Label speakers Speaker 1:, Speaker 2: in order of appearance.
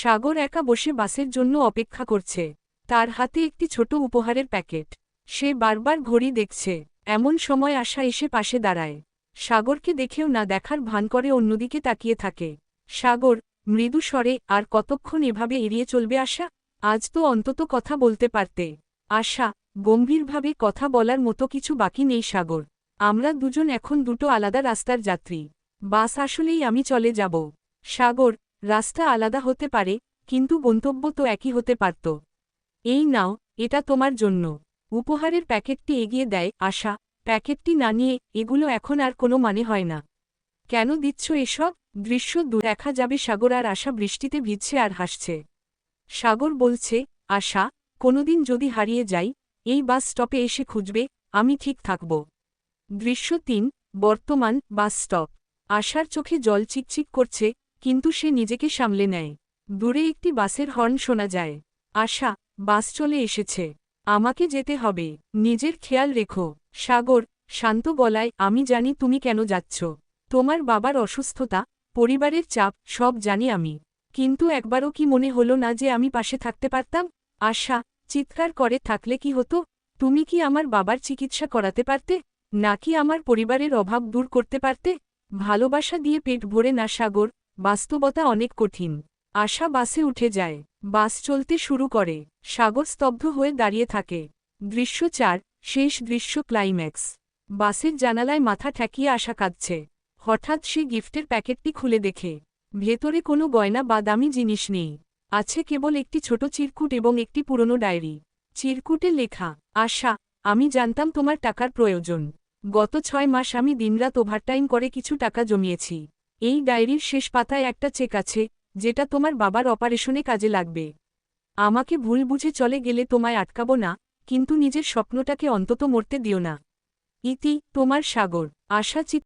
Speaker 1: সাগর একা বসে বাসের জন্য অপেক্ষা করছে। তার হাতে একটি ছোট উপহারের প্যাকেট। সে বারবার ঘড়ি দেখছে। এমন সময় আশা এসে পাশে দাঁড়ায়। সাগরকে দেখেও না দেখার ভান করে অন্যদিকে তাকিয়ে থাকে। সাগর মৃদু স্বরে, আর কতক্ষণ এভাবে এড়িয়ে চলবে আশা? আজ তো অন্তত কথা বলতে পারতে। আশা গম্ভীরভাবে, কথা বলার মতো কিছু বাকি নেই সাগর। আমরা দুজন এখন দুটো আলাদা রাস্তার যাত্রী। বাস আসলেই আমি চলে যাব। সাগর রাস্তা আলাদা হতে পারে, কিন্তু গন্তব্য তো একই হতে পারত। এই নাও, এটা তোমার জন্য। উপহারের প্যাকেটটি এগিয়ে দেয় আশা। প্যাকেটটি না নিয়ে এগুলো এখন আর কোনো মানে হয় না। কেন দিচ্ছ এসব? দৃশ্য দেখা যাবে সাগর আর আশা বৃষ্টিতে ভিজছে আর হাসছে। সাগর বলছে, আশা, কোনোদিন যদি হারিয়ে যাই, এই বাস স্টপে এসে খুঁজবে, আমি ঠিক থাকব। দৃশ্য ৩, বর্তমান বাস স্টপ। আশার চোখে জল চিকচিক করছে, কিন্তু সে নিজেকে সামলে নেয়। দূরে একটি বাসের হর্ন শোনা যায়। আশা, বাস চলে এসেছে। আমাকে যেতে হবে। নিজের খেয়াল রেখো। সাগর শান্ত গলায়, আমি জানি তুমি কেন যাচ্ছ। তোমার বাবার অসুস্থতা, পরিবারের চাপ, সব জানি আমি। কিন্তু একবারও কি মনে হলো না যে আমি পাশে থাকতে পারতাম? আশা চিৎকার করে, থাকলে কি হতো? তুমি কি আমার বাবার চিকিৎসা করাতে পারতে? নাকি আমার পরিবারের অভাব দূর করতে পারতে? ভালোবাসা দিয়ে পেট ভরে না সাগর, বাস্তবতা অনেক কঠিন। আশা বাসে উঠে যায়। বাস চলতে শুরু করে। সাগর স্তব্ধ হয়ে দাঁড়িয়ে থাকে। দৃশ্য ৪, শেষ দৃশ্য, ক্লাইম্যাক্স। বাসের জানালায় মাথা ঠেকিয়ে আশা কাঁদছে। হঠাৎ সে গিফটের প্যাকেটটি খুলে দেখে। ভেতরে কোনো গয়না বা দামি জিনিস নেই। আছে কেবল একটি ছোট চিরকুট এবং একটি পুরনো ডায়েরি। চিরকুটে লেখা, আশা, আমি জানতাম তোমার টাকার প্রয়োজন। গত ৬ মাস আমি দিনরাত ওভারটাইম করে কিছু টাকা জমিয়েছি। এই ডায়েরির শেষ পাতায় একটা চেক আছে, যেটা তোমার বাবার অপারেশনে কাজে লাগবে। আমাকে ভুল বুঝে চলে গেলে তোমায় আটকাবো না, কিন্তু নিজের স্বপ্নটাকে অন্তত মরতে দিও না। ইতি, তোমার সাগর। আশা